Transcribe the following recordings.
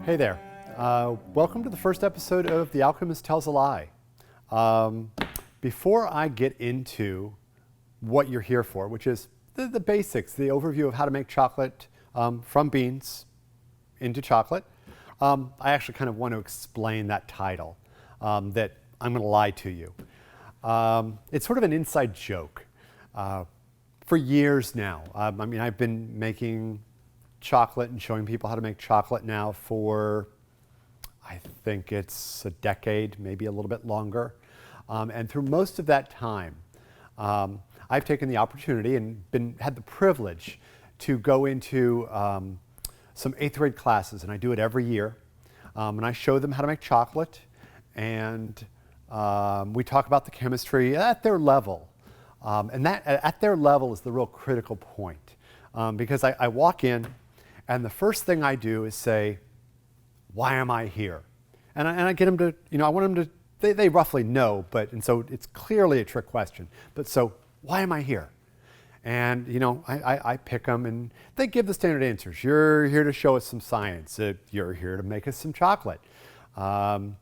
Hey there. Welcome to the first episode of The Alchemist Tells a Lie. Before I get into what you're here for, which is the basics, the overview of how to make chocolate from beans into chocolate, I actually kind of want to explain that title, that I'm going to lie to you. It's sort of an inside joke. For years now, I've been making chocolate and showing people how to make chocolate now for, I think it's a decade, maybe a little bit longer. And through most of that time, I've taken the opportunity and had the privilege to go into some 8th grade classes, and I do it every year. And I show them how to make chocolate, and we talk about the chemistry at their level. And that at their level is the real critical point. Because I walk in, and the first thing I do is say, why am I here? And I get them to, I want them to, they roughly know, and so it's clearly a trick question. But so, why am I here? And, I pick them, and they give the standard answers. You're here to show us some science. You're here to make us some chocolate. And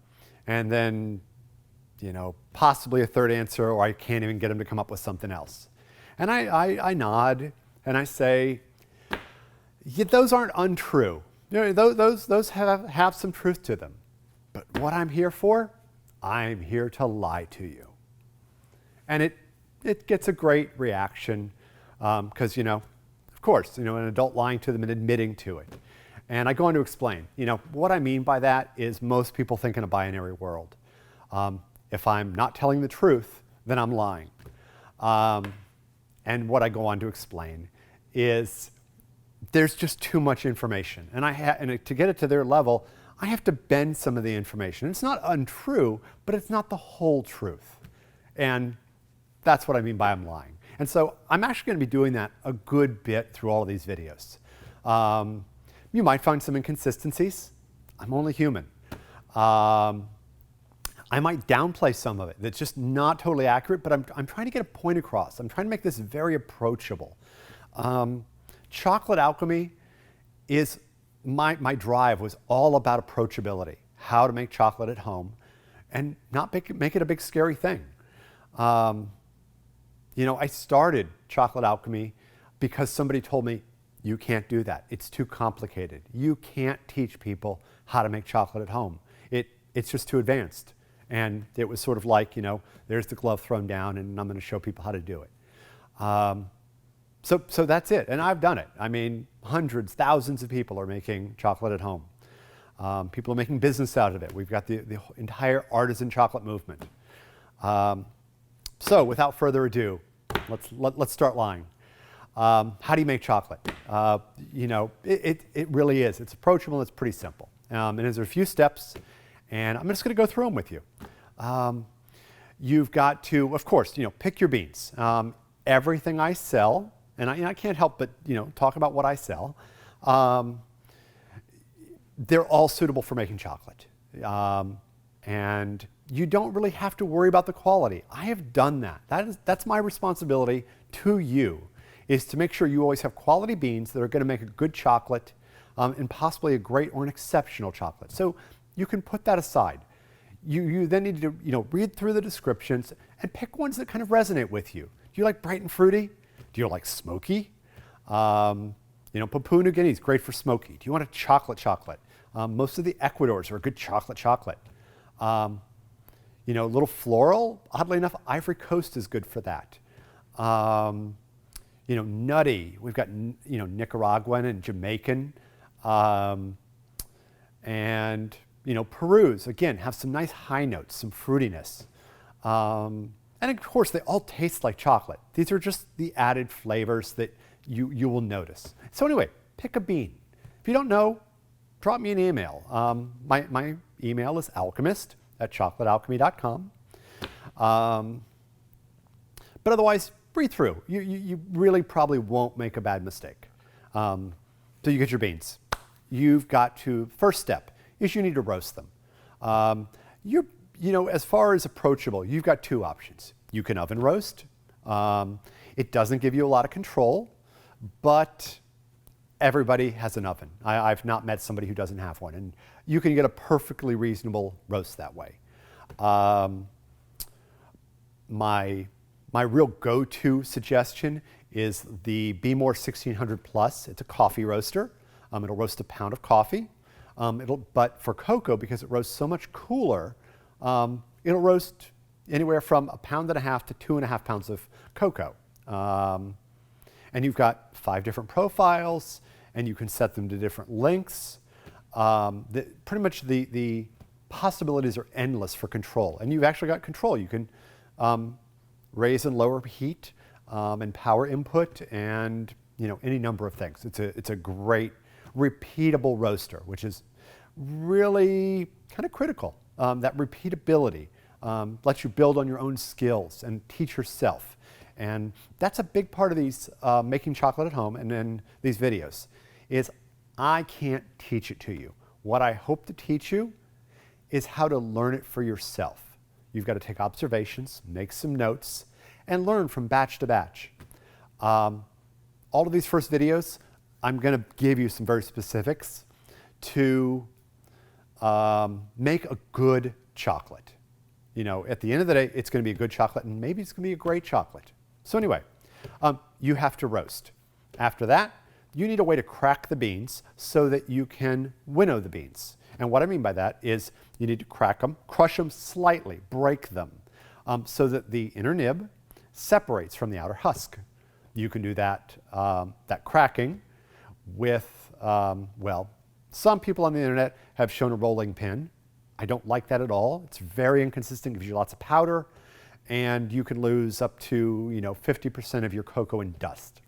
then, possibly a third answer, or I can't even get them to come up with something else. And I nod, and I say, those aren't untrue. Those have some truth to them. But what I'm here for, I'm here to lie to you. And it gets a great reaction because, of course, an adult lying to them and admitting to it. And I go on to explain, what I mean by that is most people think in a binary world. If I'm not telling the truth, then I'm lying. And what I go on to explain is there's just too much information. And to get it to their level, I have to bend some of the information. It's not untrue, but it's not the whole truth. And that's what I mean by I'm lying. And so I'm actually going to be doing that a good bit through all of these videos. You might find some inconsistencies. I'm only human. I might downplay some of it that's just not totally accurate, but I'm trying to get a point across. I'm trying to make this very approachable. Chocolate alchemy is, my drive was all about approachability, how to make chocolate at home and not make it a big scary thing. I started chocolate alchemy because somebody told me, you can't do that. It's too complicated. You can't teach people how to make chocolate at home. It's just too advanced. And it was sort of like, there's the glove thrown down and I'm going to show people how to do it. So that's it. And I've done it. Hundreds, thousands of people are making chocolate at home. People are making business out of it. We've got the entire artisan chocolate movement. So without further ado, let's start lying. How do you make chocolate? It really is. It's approachable. It's pretty simple. And there's a few steps, and I'm just going to go through them with you. You've got to, of course, pick your beans. Everything I sell, and I can't help but talk about what I sell. They're all suitable for making chocolate, and you don't really have to worry about the quality. I have done that. That's my responsibility to you, is to make sure you always have quality beans that are going to make a good chocolate, and possibly a great or an exceptional chocolate. So you can put that aside. You then need to read through the descriptions and pick ones that kind of resonate with you. Do you like bright and fruity? Do you like smoky? Papua New Guinea is great for smoky. Do you want a chocolate? Most of the Ecuadors are a good chocolate. Little floral, oddly enough, Ivory Coast is good for that. Nutty, we've got, Nicaraguan and Jamaican. And, Peru's, again, have some nice high notes, some fruitiness. And of course, they all taste like chocolate. These are just the added flavors that you will notice. So anyway, pick a bean. If you don't know, drop me an email. My email is alchemist@chocolatealchemy.com. But otherwise, breathe through. You really probably won't make a bad mistake. So you get your beans. You've got to, first step is you need to roast them. As far as approachable, you've got two options. You can oven roast. It doesn't give you a lot of control, but everybody has an oven. I've not met somebody who doesn't have one, and you can get a perfectly reasonable roast that way. My real go-to suggestion is the Be More 1600 Plus. It's a coffee roaster. It'll roast a pound of coffee. But for cocoa, because it roasts so much cooler, it'll roast anywhere from 1.5 pounds to 2.5 pounds of cocoa. And you've got 5 different profiles, and you can set them to different lengths. Pretty much the possibilities are endless for control, and you've actually got control. You can raise and lower heat and power input, and any number of things. It's a great repeatable roaster, which is really kind of critical. That repeatability lets you build on your own skills and teach yourself. And that's a big part of these making chocolate at home and then these videos is I can't teach it to you. What I hope to teach you is how to learn it for yourself. You've got to take observations, make some notes, and learn from batch to batch. All of these first videos, I'm going to give you some very specifics to make a good chocolate. At the end of the day, it's going to be a good chocolate, and maybe it's going to be a great chocolate. So anyway, you have to roast. After that, you need a way to crack the beans so that you can winnow the beans. And what I mean by that is you need to crack them, crush them slightly, break them, so that the inner nib separates from the outer husk. You can do that cracking with, some people on the internet have shown a rolling pin. I don't like that at all. It's very inconsistent, gives you lots of powder, and you can lose up to 50% of your cocoa in dust.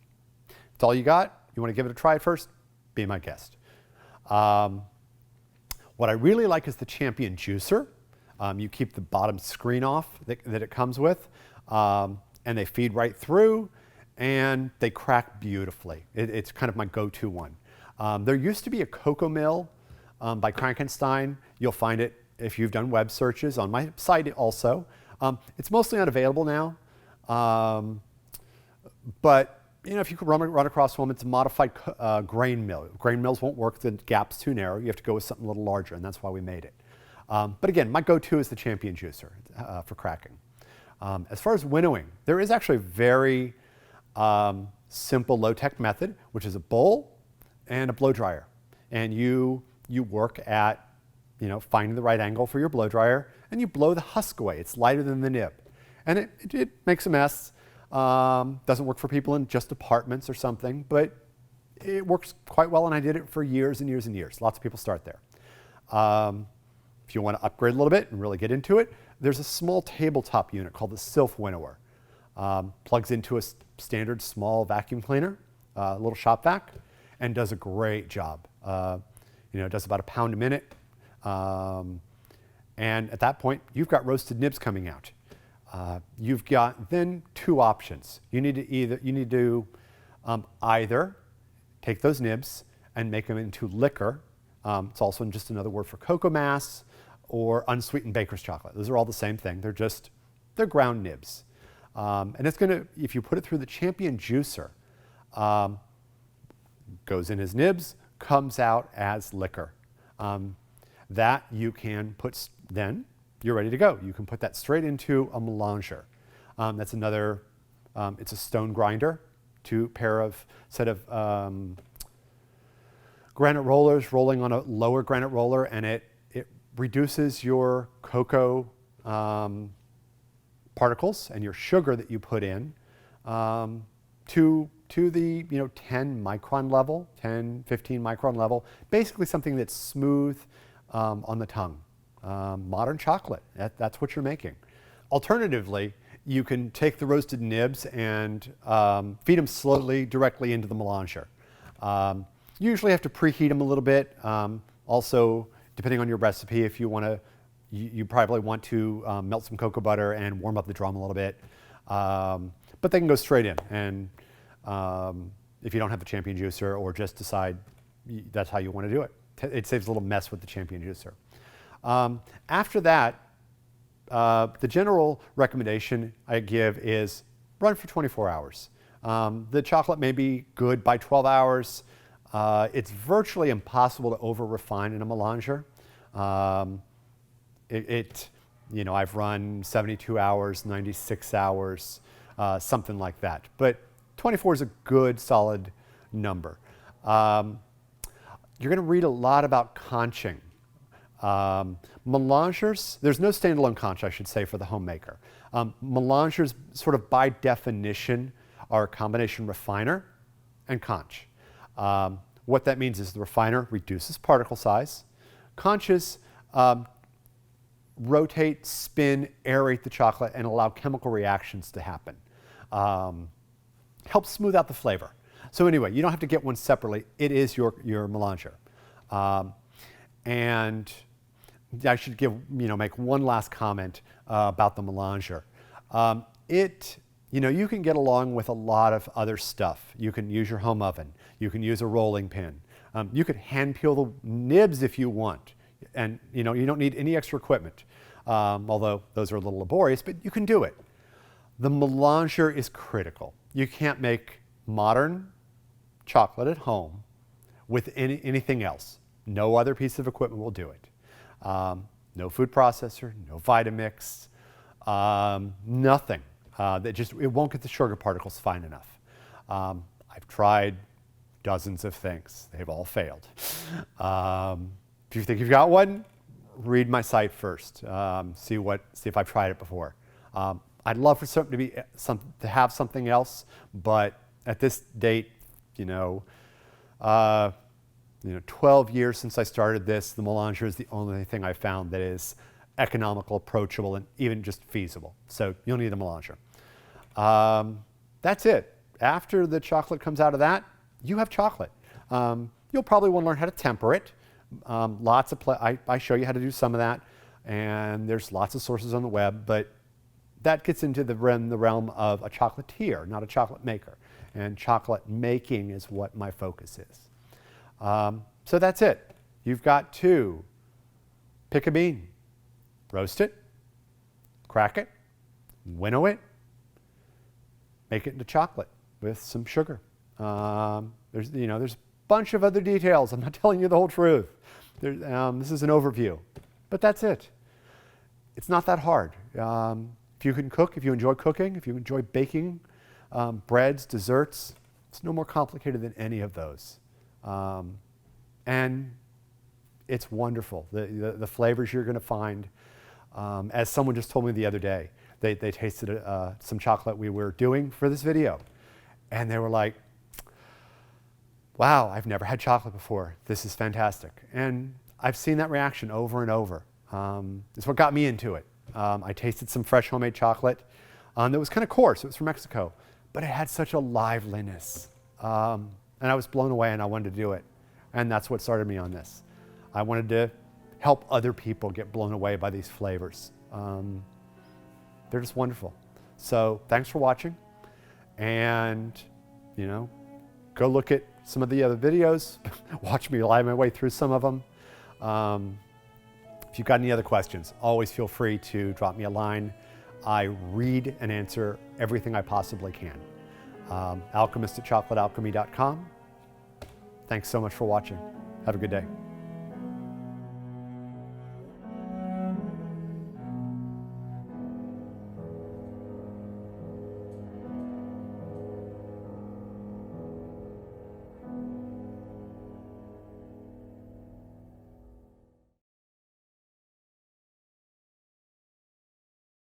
It's all you got. You want to give it a try first? Be my guest. What I really like is the Champion Juicer. You keep the bottom screen off that it comes with, and they feed right through, and they crack beautifully. It's kind of my go-to one. There used to be a cocoa mill by Frankenstein. You'll find it if you've done web searches on my site also. It's mostly unavailable now, but if you could run across one, it's a modified grain mill. Grain mills won't work, the gap's too narrow. You have to go with something a little larger, and that's why we made it. But again, my go-to is the Champion Juicer for cracking. As far as winnowing, there is actually a very simple low-tech method, which is a bowl and a blow dryer. And you work at finding the right angle for your blow dryer, and you blow the husk away. It's lighter than the nib. And it makes a mess. Doesn't work for people in just apartments or something, but it works quite well, and I did it for years and years and years. Lots of people start there. If you want to upgrade a little bit and really get into it, there's a small tabletop unit called the Sylph Winnower. Plugs into a standard small vacuum cleaner, a little shop vac, and does a great job. It does about 1 pound a minute. And at that point, you've got roasted nibs coming out. You've got then 2 options. You need to either take those nibs and make them into liquor. It's also just another word for cocoa mass or unsweetened baker's chocolate. Those are all the same thing. They're ground nibs. And it's if you put it through the Champion Juicer, goes in as nibs, comes out as liquor. That you can put, then you're ready to go. You can put that straight into a melanger. That's another, it's a stone grinder, 2 set of granite rollers rolling on a lower granite roller, and it reduces your cocoa particles and your sugar that you put in to the 10 micron level, 10, 15 micron level, basically something that's smooth on the tongue. Modern chocolate, that's what you're making. Alternatively, you can take the roasted nibs and feed them slowly directly into the melanger. You usually have to preheat them a little bit. Also, depending on your recipe, if you want to, you probably want to melt some cocoa butter and warm up the drum a little bit. But they can go straight in. And if you don't have the Champion Juicer, or just decide that's how you want to do it. It saves a little mess with the Champion Juicer. After that, the general recommendation I give is run for 24 hours. The chocolate may be good by 12 hours. It's virtually impossible to over-refine in a melanger. You know, I've run 72 hours, 96 hours, something like that. But 24 is a good, solid number. You're going to read a lot about conching. Melangers, there's no standalone conch, I should say, for the homemaker. Melangers, sort of by definition, are a combination refiner and conch. What that means is the refiner reduces particle size. Conches rotate, spin, aerate the chocolate, and allow chemical reactions to happen. Helps smooth out the flavor. So anyway, you don't have to get one separately. It is your melanger. And I should make one last comment about the melanger. You can get along with a lot of other stuff. You can use your home oven. You can use a rolling pin. You could hand peel the nibs if you want. And you don't need any extra equipment, although those are a little laborious, but you can do it. The melanger is critical. You can't make modern chocolate at home with anything else. No other piece of equipment will do it. No food processor, no Vitamix, nothing. It won't get the sugar particles fine enough. I've tried dozens of things. They've all failed. If you think you've got one, read my site first. See if I've tried it before. I'd love for something to have something else, but at this date, 12 years since I started this, the melanger is the only thing I found that is economical, approachable, and even just feasible. So you'll need a melanger. That's it. After the chocolate comes out of that, you have chocolate. You'll probably want to learn how to temper it. I show you how to do some of that, and there's lots of sources on the web, but that gets into the realm of a chocolatier, not a chocolate maker. And chocolate making is what my focus is. So that's it. You've got to pick a bean, roast it, crack it, winnow it, make it into chocolate with some sugar. There's a bunch of other details. I'm not telling you the whole truth. This is an overview, but that's it. It's not that hard. If you can cook, if you enjoy cooking, if you enjoy baking, breads, desserts, it's no more complicated than any of those. And it's wonderful. The flavors you're going to find, as someone just told me the other day, they tasted some chocolate we were doing for this video, and they were like, wow, I've never had chocolate before. This is fantastic. And I've seen that reaction over and over. It's what got me into it. I tasted some fresh homemade chocolate that was kind of coarse. It was from Mexico, but it had such a liveliness. And I was blown away, and I wanted to do it. And that's what started me on this. I wanted to help other people get blown away by these flavors. They're just wonderful. So thanks for watching. And, go look at some of the other videos. Watch me lie my way through some of them. If you've got any other questions, always feel free to drop me a line. I read and answer everything I possibly can. Alchemist@chocolatealchemy.com. Thanks so much for watching. Have a good day.